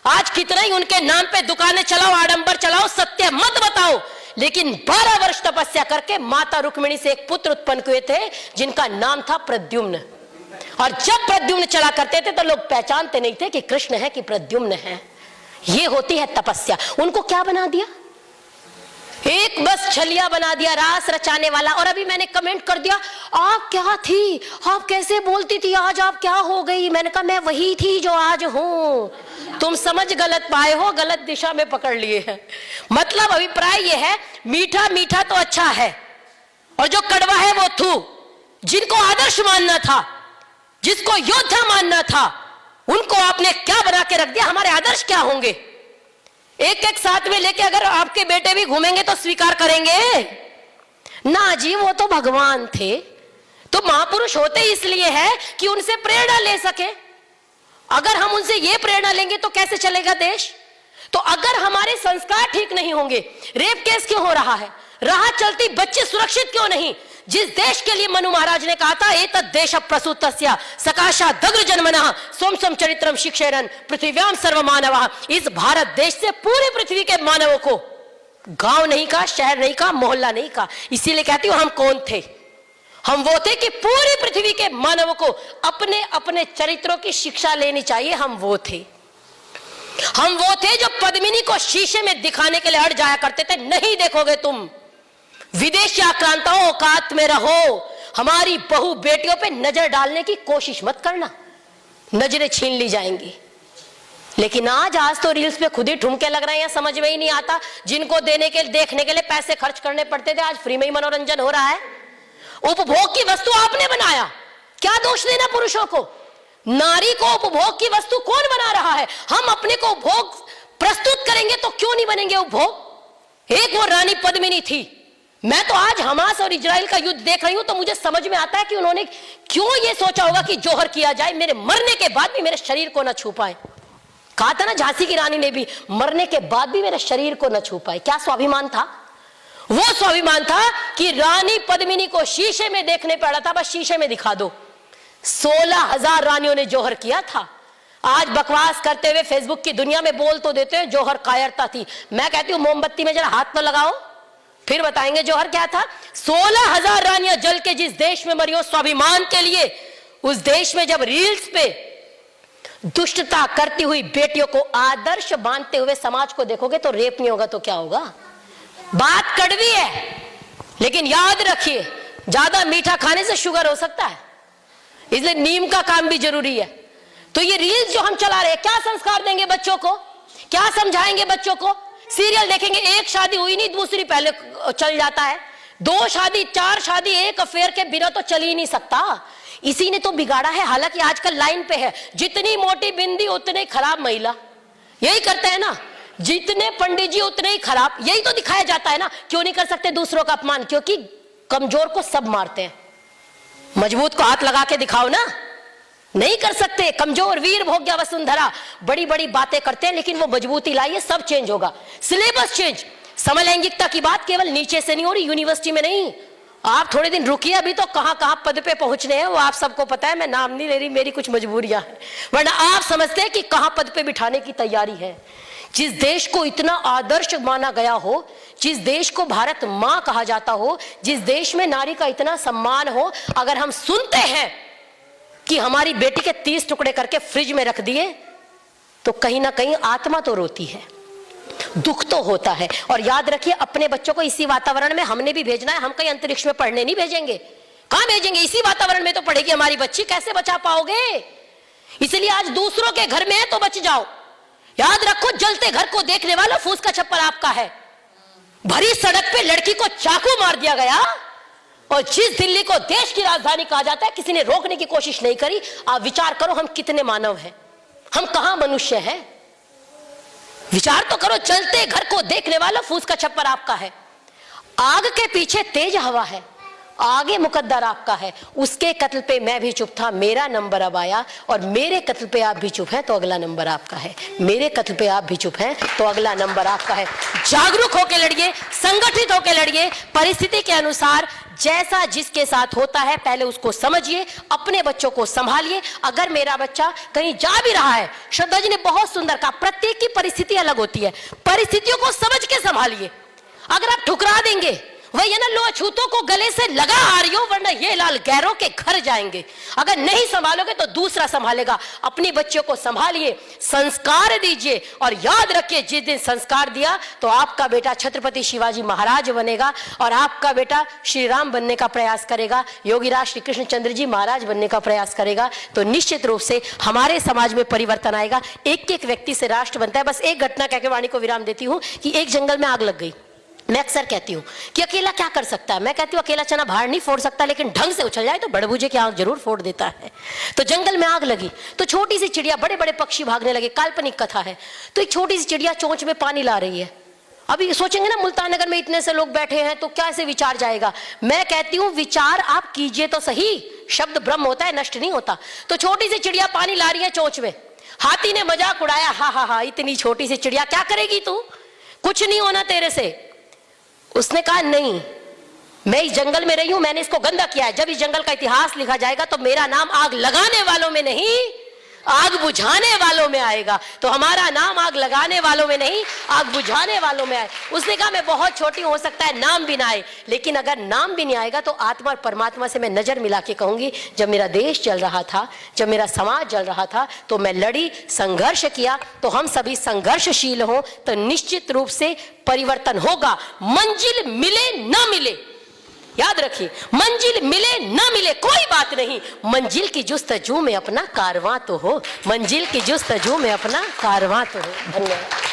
आज कितना ही उनके नाम पे दुकानें चलाओ, आडंबर चलाओ, सत्य मत बताओ, लेकिन 12 वर्ष तपस्या करके माता रुक्मिणी से एक पुत्र उत्पन्न हुए थे जिनका नाम था प्रद्युम्न। और जब प्रद्युम्न चला करते थे तो लोग पहचानते नहीं थे कि कृष्ण है कि प्रद्युम्न है। ये होती है तपस्या। उनको क्या बना दिया? एक बस छलिया बना दिया, रास रचाने वाला। और अभी मैंने कमेंट कर दिया, आप क्या थी, आप कैसे बोलती थी, आज आप क्या हो गई? मैंने कहा मैं वही थी जो आज हूं। तुम समझ गलत पाए हो, गलत दिशा में पकड़ लिए हैं। मतलब अभिप्राय यह है, मीठा मीठा तो अच्छा है और जो कड़वा है वो थू। जिनको आदर्श मानना था, जिसको योद्धा मानना था, उनको आपने क्या बना के रख दिया? हमारे आदर्श क्या होंगे? एक एक साथ में लेके अगर आपके बेटे भी घूमेंगे तो स्वीकार करेंगे ना जी? वो तो भगवान थे। तो महापुरुष होते इसलिए है कि उनसे प्रेरणा ले सके। अगर हम उनसे ये प्रेरणा लेंगे तो कैसे चलेगा देश? तो अगर हमारे संस्कार ठीक नहीं होंगे, रेप केस क्यों हो रहा है, राह चलती बच्चे सुरक्षित क्यों नहीं? जिस देश के लिए मनु महाराज ने कहा था, एतद् देश प्रसूतस्य सकाशा दग्र जन्मनः सोम सोम चरित्रम शिक्षेरन पृथ्व्याम सर्वमानवः। इस भारत देश से पूरी पृथ्वी के मानवों को गांव नहीं कहा, शहर नहीं कहा, मोहल्ला नहीं कहा। इसीलिए कहती हूं हम कौन थे? हम वो थे कि पूरी पृथ्वी के मानवों को अपने अपने चरित्रों की शिक्षा लेनी चाहिए। हम वो थे। हम वो थे जो पद्मिनी को शीशे में दिखाने के लिए अड़ जाया करते थे। नहीं देखोगे तुम, विदेशी आक्रांताओं औकात में रहो। हमारी बहू बेटियों पे नजर डालने की कोशिश मत करना, नजरें छीन ली जाएंगी। लेकिन आज तो रील्स पे खुद ही ठुमके लग रहे हैं, समझ में ही नहीं आता। जिनको देने के देखने के लिए पैसे खर्च करने पड़ते थे, आज फ्री में ही मनोरंजन हो रहा है। उपभोग की वस्तु आपने बनाया, क्या दोष देना पुरुषों को? नारी को उपभोग की वस्तु कौन बना रहा है? हम अपने को उपभोग प्रस्तुत करेंगे तो क्यों नहीं बनेंगे उपभोग? एक वो रानी पद्मिनी थी। मैं तो आज हमास और इजराइल का युद्ध देख रही हूं तो मुझे समझ में आता है कि उन्होंने क्यों ये सोचा होगा कि जोहर किया जाए, मेरे मरने के बाद भी मेरे शरीर को न छू पाए। कहा था ना झांसी की रानी ने भी, मरने के बाद भी मेरे शरीर को न छू पाए। क्या स्वाभिमान था? वो स्वाभिमान था कि रानी पद्मिनी को शीशे में देखने पड़ा था, बस शीशे में दिखा दो। 16,000 रानियों ने जोहर किया था। आज बकवास करते हुए फेसबुक की दुनिया में बोल तो देते हैं जोहर कायरता थी। मैं कहती हूं मोमबत्ती में जरा हाथ न लगाओ, फिर बताएंगे जोहर क्या था। 16,000 रानियां जल के जिस देश में मरी हो स्वाभिमान के लिए, उस देश में जब रील्स पे दुष्टता करती हुई बेटियों को आदर्श मानते हुए समाज को देखोगे तो रेप नहीं होगा तो क्या होगा? बात कड़वी है, लेकिन याद रखिए ज्यादा मीठा खाने से शुगर हो सकता है, इसलिए नीम का काम भी जरूरी है। तो ये रील्स जो हम चला रहे हैं, क्या संस्कार देंगे बच्चों को? क्या समझाएंगे बच्चों को? सीरियल देखेंगे, एक शादी हुई नहीं दूसरी पहले चल जाता है, 2 शादी 4 शादी, एक अफेयर के बिना तो चल ही नहीं सकता। इसी ने तो बिगाड़ा है। हालांकि आजकल लाइन पे है, जितनी मोटी बिंदी उतने खराब महिला। यही करते हैं ना, जितने पंडित जी उतने ही खराब। यही तो दिखाया जाता है ना। क्यों नहीं कर सकते दूसरों का अपमान? क्योंकि कमजोर को सब मारते हैं, मजबूत को हाथ लगा के दिखाओ ना। नहीं कर सकते। कमजोर वीर भोग्या वसुंधरा, बड़ी बड़ी बातें करते हैं, लेकिन वो मजबूती लाइए, सब चेंज होगा। Syllabus change. समलैंगिकता की बात केवल नीचे से नहीं हो रही, यूनिवर्सिटी में नहीं। आप थोड़े दिन रुकिए, अभी तो कहां कहां पद पे पहुंचने हैं वो आप सबको पता है। मैं नाम नहीं ले रही, मेरी कुछ मजबूरियां हैं, वरना आप समझते हैं कि कहां पद पे बिठाने की तैयारी है। जिस देश को इतना आदर्श माना गया हो, जिस देश को भारत मां कहा जाता हो, जिस देश में नारी का इतना सम्मान हो, अगर हम सुनते हैं कि हमारी बेटी के 30 टुकड़े करके फ्रिज में रख दिए, तो कहीं ना कहीं आत्मा तो रोती है, दुख तो होता है। और याद रखिए, अपने बच्चों को इसी वातावरण में हमने भी भेजना है। हम कहीं अंतरिक्ष में पढ़ने नहीं भेजेंगे। कहां भेजेंगे? इसी वातावरण में तो पढ़ेगी हमारी बच्ची। कैसे बचा पाओगे? इसलिए आज दूसरों के घर में है तो बच जाओ। याद रखो, जलते घर को देखने वाला फूस का छप्पर आपका है। भरी सड़क पे लड़की को चाकू मार दिया गया, और जिस दिल्ली को देश की राजधानी कहा जाता है, किसी ने रोकने की कोशिश नहीं करी। आप विचार करो, हम कितने मानव हैं, हम कहां मनुष्य हैं? विचार तो करो। चलते घर को देखने वाला फूस का छप्पर आपका है। आग के पीछे तेज हवा है, आगे मुकद्दर आपका है। उसके कत्ल पे मैं भी चुप था, मेरा नंबर अब आया, और मेरे कत्ल पे आप भी चुप हैं तो अगला नंबर आपका है। मेरे कत्ल पे आप भी चुप हैं तो अगला नंबर आपका है। जागरूक होकर लड़िए, संगठित होकर लड़िए, परिस्थिति के अनुसार जैसा जिसके साथ होता है पहले उसको समझिए, अपने बच्चों को संभालिए। अगर मेरा बच्चा कहीं जा भी रहा है, श्रद्धा जी ने बहुत सुंदर कहा, प्रत्येक की परिस्थिति अलग होती है, परिस्थितियों को समझ के संभालिए। अगर आप ठुकरा देंगे, वही है ना, लो अछूतों को गले से लगा आ रही हो, वरना ये लाल गैरों के घर जाएंगे। अगर नहीं संभालोगे तो दूसरा संभालेगा। अपनी बच्चों को संभालिए, संस्कार दीजिए, और याद रखिए जिस दिन संस्कार दिया तो आपका बेटा छत्रपति शिवाजी महाराज बनेगा, और आपका बेटा श्री राम बनने का प्रयास करेगा, योगीराज श्री कृष्णचंद्र जी महाराज बनने का प्रयास करेगा, तो निश्चित रूप से हमारे समाज में परिवर्तन आएगा। एक एक व्यक्ति से राष्ट्र बनता है। बस एक घटना कहकर वाणी को विराम देती हूँ कि एक जंगल में आग लग गई। मैं अक्सर कहती हूँ कि अकेला क्या कर सकता है, मैं कहती हूँ अकेला चना बाहर नहीं फोड़ सकता, लेकिन ढंग से उछल जाए तो बड़बूजे की आंख जरूर फोड़ देता है। तो जंगल में आग लगी तो छोटी सी चिड़िया, बड़े बड़े पक्षी भागने लगे, काल्पनिक कथा है। तो एक छोटी सी चिड़िया चोंच में पानी ला रही है। अभी सोचेंगे ना, मुल्तान नगर में इतने से लोग बैठे हैं तो क्या ऐसे विचार जाएगा। मैं कहती हूँ विचार आप कीजिए तो सही, शब्द ब्रह्म होता है, नष्ट नहीं होता। तो छोटी सी चिड़िया पानी ला रही है चोंच में। हाथी ने मजाक उड़ाया, हा हा हा, इतनी छोटी सी चिड़िया क्या करेगी तू, कुछ नहीं होना तेरे से। उसने कहा नहीं, मैं इस जंगल में रही हूं, मैंने इसको गंदा किया है। जब इस जंगल का इतिहास लिखा जाएगा तो मेरा नाम आग लगाने वालों में नहीं, आग बुझाने वालों में आएगा। तो हमारा नाम आग लगाने वालों में नहीं, आग बुझाने वालों में आए। उसने कहा मैं बहुत छोटी हूं, हो सकता है नाम भी ना आए, लेकिन अगर नाम भी नहीं आएगा तो आत्मा और परमात्मा से मैं नजर मिला के कहूंगी, जब मेरा देश चल रहा था, जब मेरा समाज चल रहा था, तो मैं लड़ी, संघर्ष किया। तो हम सभी संघर्षशील हों तो निश्चित रूप से परिवर्तन होगा। मंजिल मिले ना मिले, याद रखिए, मंजिल मिले ना मिले कोई बात नहीं, मंजिल की जुस्तजू में अपना कारवां तो हो, मंजिल की जुस्तजू में अपना कारवां तो हो। धन्यवाद।